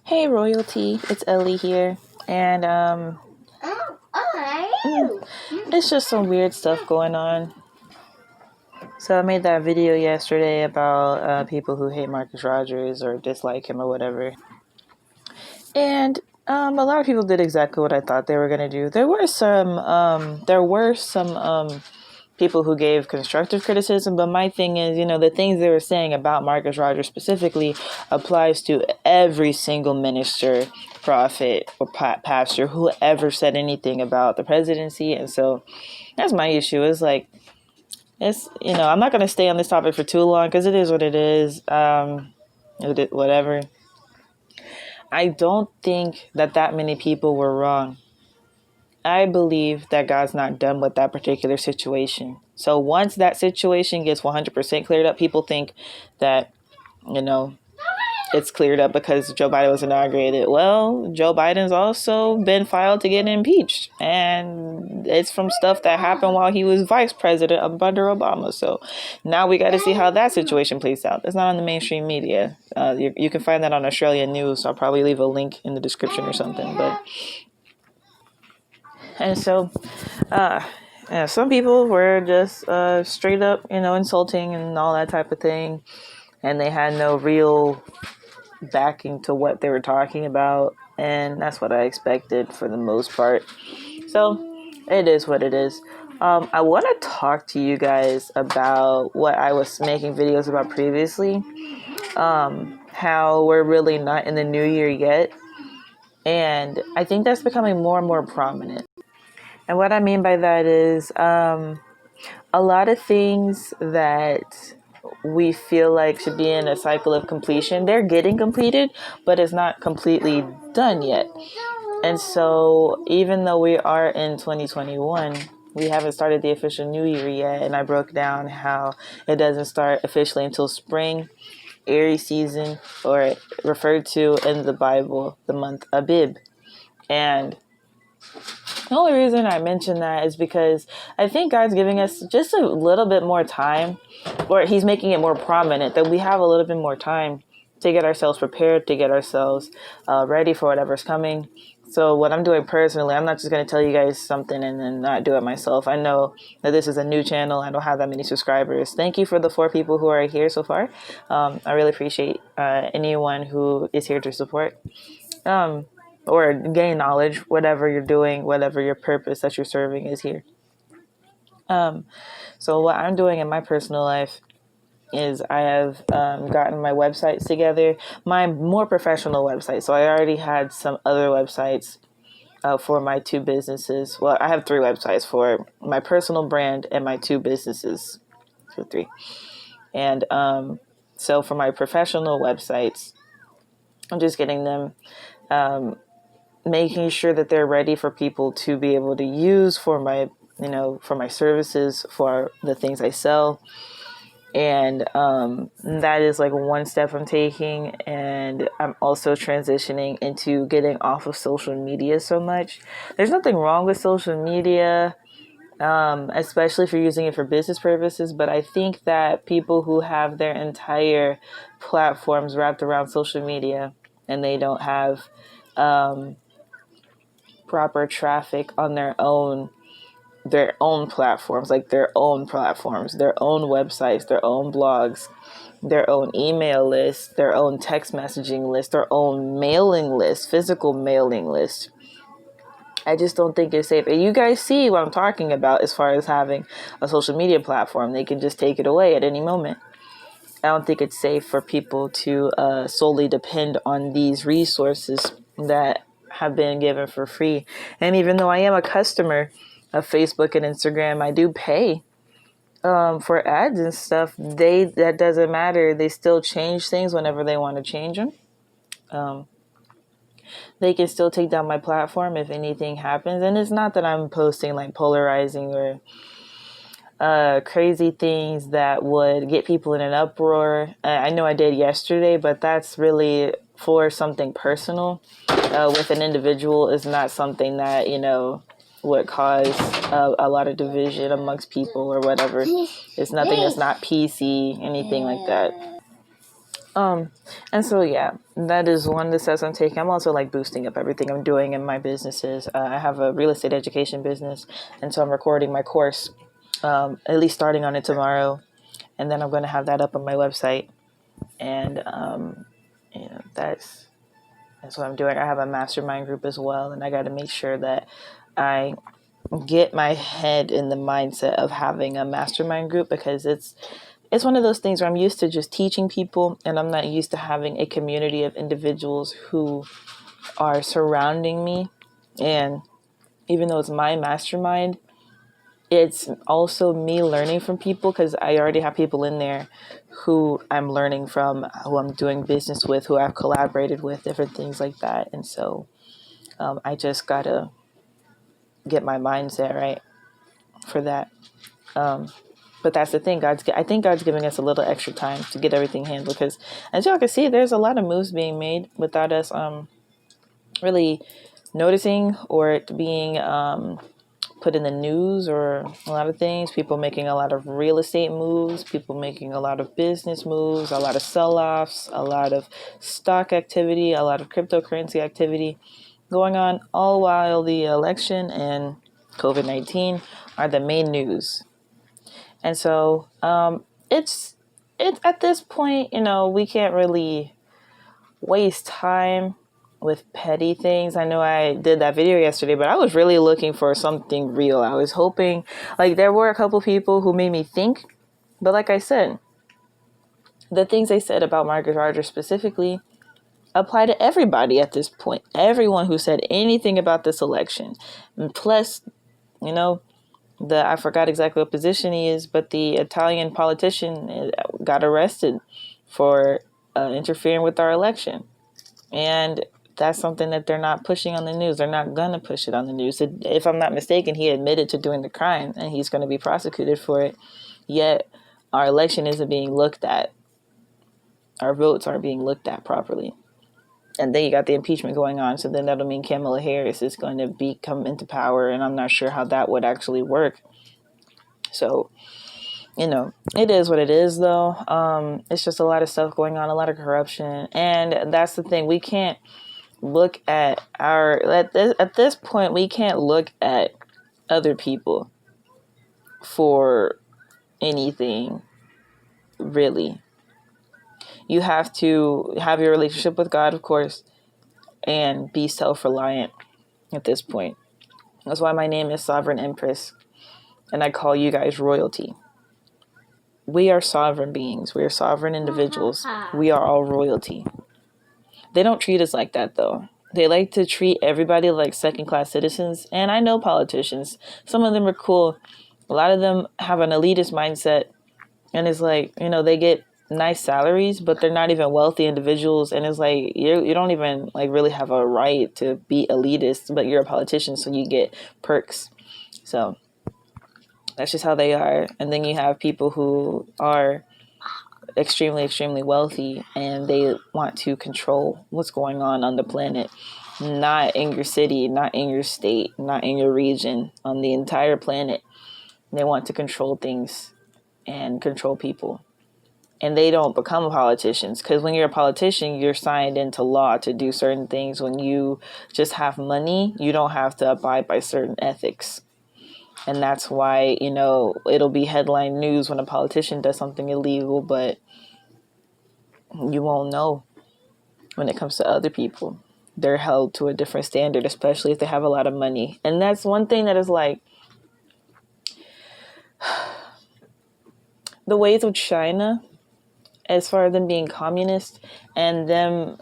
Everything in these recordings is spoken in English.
Hey royalty, it's Ellie here, and it's just some weird stuff going on. So I made that video yesterday about people who hate Marcus Rogers or dislike him or whatever, and a lot of people did exactly what I thought they were gonna do. There were some people who gave constructive criticism, but my thing is, the things they were saying about Marcus Rogers specifically applies to every single minister, prophet, or pastor who ever said anything about the presidency. And so that's my issue. Is like, I'm not going to stay on this topic for too long because it is what it is. Whatever. I don't think that many people were wrong. I believe that God's not done with that particular situation. So once that situation gets 100% cleared up, people think that, it's cleared up because Joe Biden was inaugurated. Well, Joe Biden's also been filed to get impeached. And it's from stuff that happened while he was vice president under Obama. So now we got to see how that situation plays out. It's not on the mainstream media. You can find that on Australian news. I'll probably leave a link in the description or something. And so, some people were just straight up, insulting and all that type of thing. And they had no real backing to what they were talking about. And that's what I expected for the most part. So it is what it is. I want to talk to you guys about what I was making videos about previously. How we're really not in the new year yet. And I think that's becoming more and more prominent. And what I mean by that is a lot of things that we feel like should be in a cycle of completion, they're getting completed, but it's not completely done yet. And so even though we are in 2021, we haven't started the official new year yet. And I broke down how it doesn't start officially until spring, Aries season, or referred to in the Bible, the month Abib. And the only reason I mention that is because I think God's giving us just a little bit more time, or he's making it more prominent that we have a little bit more time to get ourselves prepared, to get ourselves ready for whatever's coming. So what I'm doing personally, I'm not just going to tell you guys something and then not do it myself. I know that this is a new channel. I don't have that many subscribers. Thank you for the 4 people who are here so far. I really appreciate anyone who is here to support. Or gain knowledge, whatever you're doing, whatever your purpose that you're serving is here. So what I'm doing in my personal life is I have gotten my websites together, my more professional website. So I already had some other websites for my 2 businesses. Well, I have 3 websites for my personal brand and my 2 businesses. So 3. And so for my professional websites, I'm just getting them making sure that they're ready for people to be able to use for my, for my services, for the things I sell. And that is like one step I'm taking. And I'm also transitioning into getting off of social media so much. There's nothing wrong with social media, especially if you're using it for business purposes. But I think that people who have their entire platforms wrapped around social media and they don't have proper traffic on their own platforms, like their own platforms, their own websites, their own blogs, their own email list, their own text messaging list, their own mailing list, physical mailing list. I just don't think it's safe. And you guys see what I'm talking about as far as having a social media platform. They can just take it away at any moment. I don't think it's safe for people to solely depend on these resources that have been given for free. And even though I am a customer of Facebook and Instagram, I do pay for ads and stuff. That doesn't matter. They still change things whenever they want to change them. They can still take down my platform if anything happens. And it's not that I'm posting like polarizing or crazy things that would get people in an uproar. I know I did yesterday, but that's really for something personal with an individual. Is not something that, would cause a lot of division amongst people or whatever. It's nothing that's not PC, anything like that. And so, yeah, that is one of the steps I'm taking. I'm also like boosting up everything I'm doing in my businesses. I have a real estate education business, and so I'm recording my course, at least starting on it tomorrow, and then I'm going to have that up on my website. And that's what I'm doing. I have a mastermind group as well, and I got to make sure that I get my head in the mindset of having a mastermind group, because it's one of those things where I'm used to just teaching people, and I'm not used to having a community of individuals who are surrounding me. And even though it's my mastermind, it's also me learning from people, because I already have people in there who I'm learning from, who I'm doing business with, who I've collaborated with, different things like that. And so I just gotta get my mindset right for that. But that's the thing. I think God's giving us a little extra time to get everything handled, because as y'all can see, there's a lot of moves being made without us really noticing, or it being put in the news, or a lot of things. People making a lot of real estate moves, people making a lot of business moves, a lot of sell-offs, a lot of stock activity, a lot of cryptocurrency activity going on, all while the election and COVID-19 are the main news. And so it's at this point, we can't really waste time with petty things. I know I did that video yesterday, but I was really looking for something real. I was hoping, like, there were a couple people who made me think, but like I said, the things they said about Marcus Rogers specifically apply to everybody at this point. Everyone who said anything about this election. And plus, you know, I forgot exactly what position he is, but the Italian politician got arrested for interfering with our election. And that's something that they're not pushing on the news. They're not going to push it on the news. If I'm not mistaken, he admitted to doing the crime, and he's going to be prosecuted for it. Yet our election isn't being looked at. Our votes aren't being looked at properly. And then you got the impeachment going on. So then that'll mean Kamala Harris is going to come into power. And I'm not sure how that would actually work. So, it is what it is, though. It's just a lot of stuff going on, a lot of corruption. And that's the thing. We can't look at at this point, we can't look at other people for anything, really. You have to have your relationship with God, of course, and be self-reliant at this point. That's why my name is Sovereign Empress, and I call you guys royalty. We are sovereign beings. We are sovereign individuals. We are all royalty. They don't treat us like that, though. They like to treat everybody like second-class citizens. And I know politicians. Some of them are cool. A lot of them have an elitist mindset. And it's like, they get nice salaries, but they're not even wealthy individuals. And it's like, you don't even like really have a right to be elitist, but you're a politician, so you get perks. So that's just how they are. And then you have people who are extremely, extremely wealthy, and they want to control what's going on the planet, not in your city, not in your state, not in your region, on the entire planet. They want to control things and control people. And they don't become politicians, because when you're a politician, you're signed into law to do certain things. When you just have money, you don't have to abide by certain ethics. And that's why, it'll be headline news when a politician does something illegal, but you won't know when it comes to other people. They're held to a different standard, especially if they have a lot of money. And that's one thing that is like the ways of China, as far as them being communist and them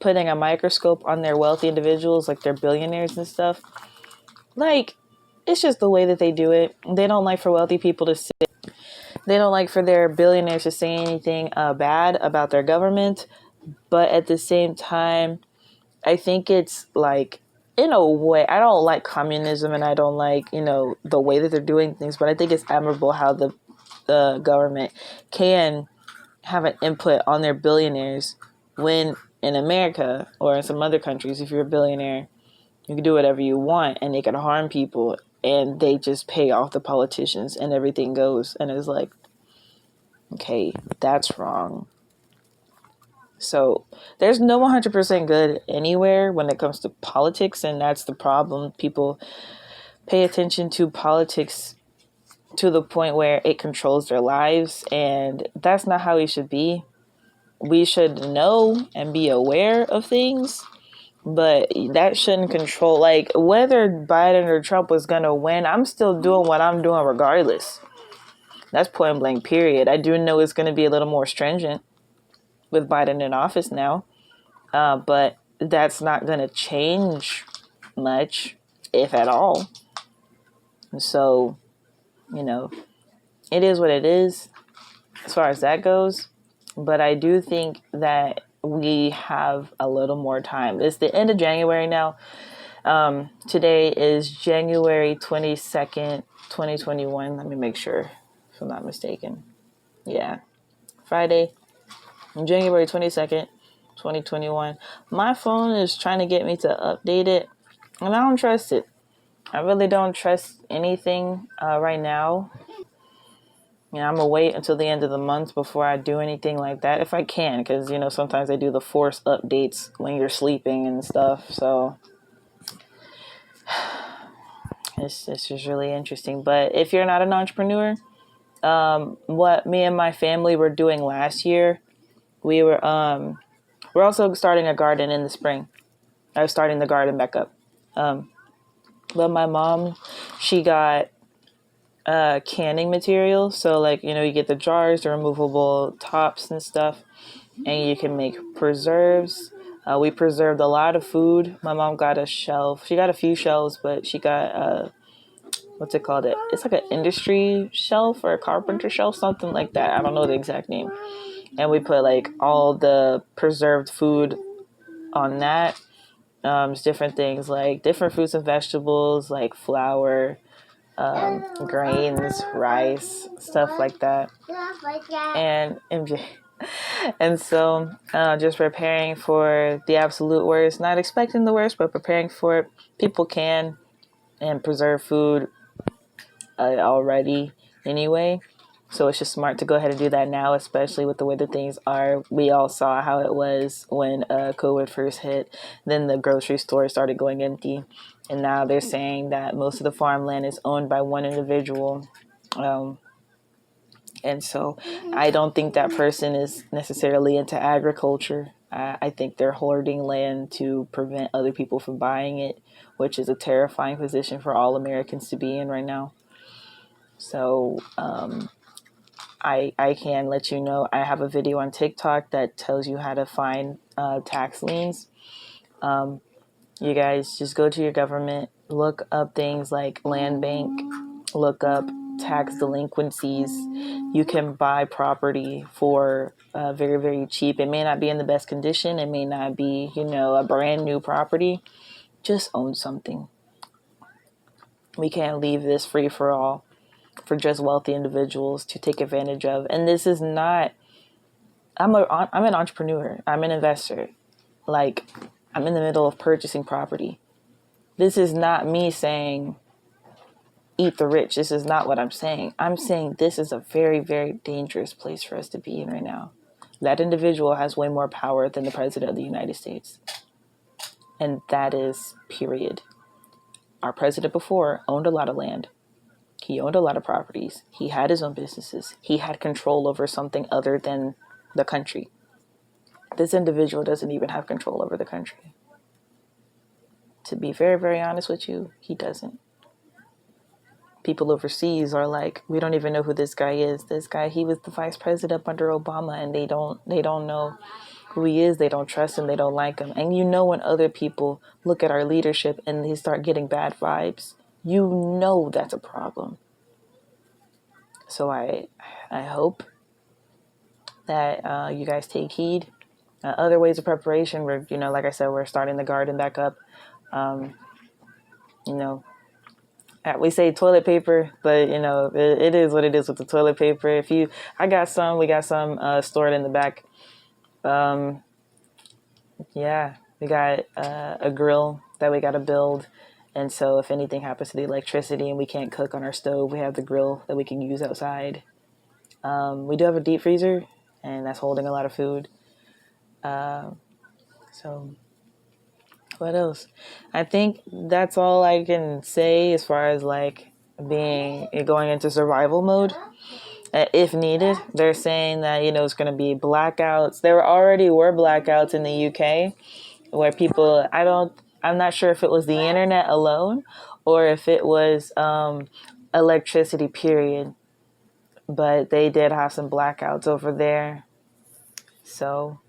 putting a microscope on their wealthy individuals, like their billionaires and stuff. Like, it's just the way that they do it. They don't like for wealthy people to say, they don't like for their billionaires to say anything bad about their government. But at the same time, I think it's like, in a way, I don't like communism, and I don't like, the way that they're doing things. But I think it's admirable how the government can have an input on their billionaires, when in America or in some other countries, if you're a billionaire, you can do whatever you want and they can harm people, and they just pay off the politicians and everything goes. And it's like, okay, that's wrong. So there's no 100% good anywhere when it comes to politics, and that's the problem. People pay attention to politics to the point where it controls their lives, and that's not how it should be. We should know and be aware of things, but that shouldn't control, like, whether Biden or Trump was going to win. I'm still doing what I'm doing regardless. That's point blank period. I do know it's going to be a little more stringent with Biden in office now, but that's not going to change much, if at all. So, you know, it is what it is as far as that goes. But I do think that we have a little more time. It's the end of January now. Today is January 22nd, 2021. Let me make sure if I'm not mistaken. Yeah, Friday, January 22nd, 2021. My phone is trying to get me to update it, and I don't trust it. I really don't trust anything right now. I'm gonna wait until the end of the month before I do anything like that, if I can, because sometimes they do the force updates when you're sleeping and stuff. So it's just really interesting. But if you're not an entrepreneur, what me and my family were doing last year, we're also starting a garden in the spring. I was starting the garden back up. But my mom, she got canning material. So, like, you get the jars, the removable tops and stuff, and you can make preserves. We preserved a lot of food. My mom got a shelf. She got a few shelves, but she got what's it called? It's like an industry shelf or a carpenter shelf, something like that. I don't know the exact name. And we put like all the preserved food on that. It's different things like different fruits and vegetables, like flour, grains, rice, stuff like that. And MJ. And so just preparing for the absolute worst, not expecting the worst, but preparing for it. People can and preserve food already anyway. So it's just smart to go ahead and do that now, especially with the way that things are. We all saw how it was when COVID first hit. Then the grocery store started going empty. And now they're saying that most of the farmland is owned by one individual. And so I don't think that person is necessarily into agriculture. I think they're hoarding land to prevent other people from buying it, which is a terrifying position for all Americans to be in right now. So I can let you know, I have a video on TikTok that tells you how to find tax liens. You guys just go to your government, look up things like land bank, look up tax delinquencies. You can buy property for very, very cheap. It may not be in the best condition. It may not be, a brand new property. Just own something. We can't leave this free for all for just wealthy individuals to take advantage of. And this is not, I'm an entrepreneur. I'm an investor. Like, I'm in the middle of purchasing property. This is not me saying eat the rich. This is not what I'm saying. I'm saying this is a very, very dangerous place for us to be in right now. That individual has way more power than the president of the United States. And that is period. Our president before owned a lot of land. He owned a lot of properties. He had his own businesses. He had control over something other than the country. This individual doesn't even have control over the country. To be very, very honest with you, he doesn't. People overseas are like, we don't even know who this guy is. This guy, he was the vice president under Obama, and they don't know who he is. They don't trust him. They don't like him. And when other people look at our leadership and they start getting bad vibes, that's a problem. So I hope that you guys take heed. Other ways of preparation, we're, like I said, we're starting the garden back up. We say toilet paper, but it is what it is with the toilet paper. We got some stored in the back. We got a grill that we got to build. And so if anything happens to the electricity and we can't cook on our stove, we have the grill that we can use outside. We do have a deep freezer, and that's holding a lot of food. So what else? I think that's all I can say as far as like being going into survival mode. If needed, they're saying that it's going to be blackouts. There already were blackouts in the UK where people. I'm not sure if it was the internet alone or if it was electricity. Period. But they did have some blackouts over there. So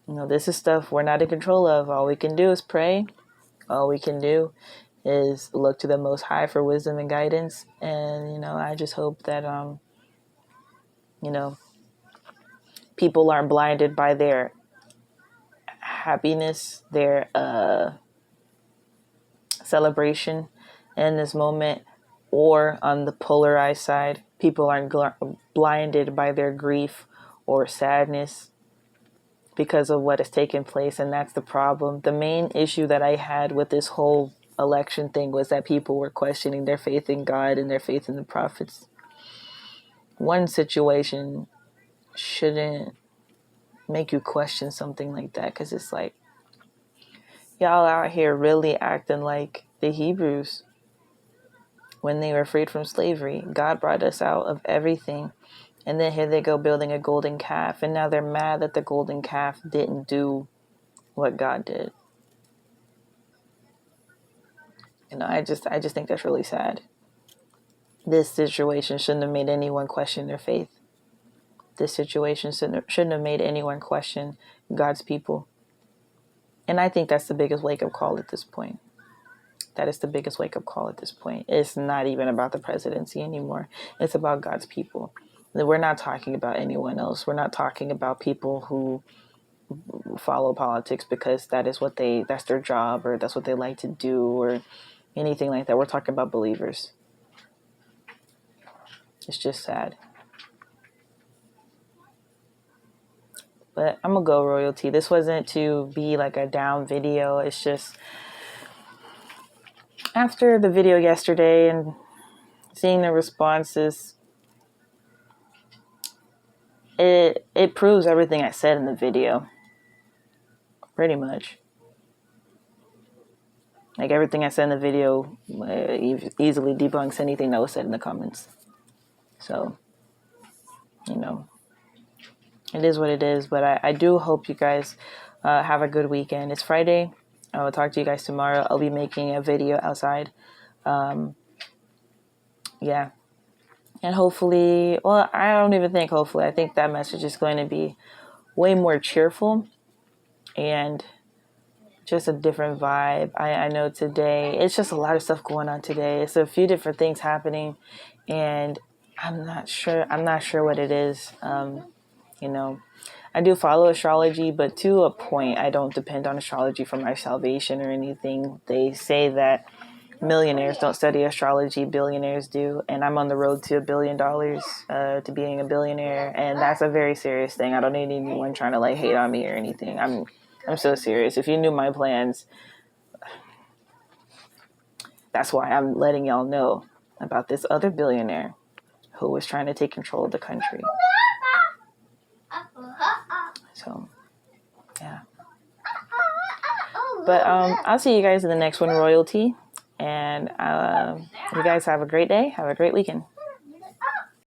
this is stuff we're not in control of. All we can do is pray. All we can do is look to the Most High for wisdom and guidance. And, I just hope that, people aren't blinded by their happiness, their celebration in this moment, or on the polarized side, people aren't blinded by their grief or sadness because of what has taken place. And that's the problem. The main issue that I had with this whole election thing was that people were questioning their faith in God and their faith in the prophets. One situation shouldn't make you question something like that, because it's like, y'all out here really acting like the Hebrews when they were freed from slavery. God brought us out of everything. And then here they go building a golden calf. And now they're mad that the golden calf didn't do what God did. I just think that's really sad. This situation shouldn't have made anyone question their faith. This situation shouldn't have made anyone question God's people. And I think that's the biggest wake-up call at this point. That is the biggest wake-up call at this point. It's not even about the presidency anymore. It's about God's people. We're not talking about anyone else. We're not talking about people who follow politics because that's their job, or that's what they like to do, or anything like that. We're talking about believers. It's just sad. But I'm going to go, Royalty. This wasn't to be like a down video. It's just after the video yesterday and seeing the responses, it proves everything I said in the video. Pretty much. Like everything I said in the video easily debunks anything that was said in the comments. So, it is what it is. But I do hope you guys have a good weekend. It's Friday. I will talk to you guys tomorrow. I'll be making a video outside. Yeah. And hopefully, well, I don't even think hopefully. I think that message is going to be way more cheerful and just a different vibe. I know today, it's just a lot of stuff going on today. It's a few different things happening, and I'm not sure what it is. I do follow astrology, but to a point, I don't depend on astrology for my salvation or anything. They say that millionaires don't study astrology, billionaires do, and I'm on the road to $1 billion, to being a billionaire, and that's a very serious thing. I don't need anyone trying to like hate on me or anything. I'm so serious. If you knew my plans, that's why I'm letting y'all know about this other billionaire who was trying to take control of the country. So, yeah. But I'll see you guys in the next one, Royalty. And you guys have a great day. Have a great weekend.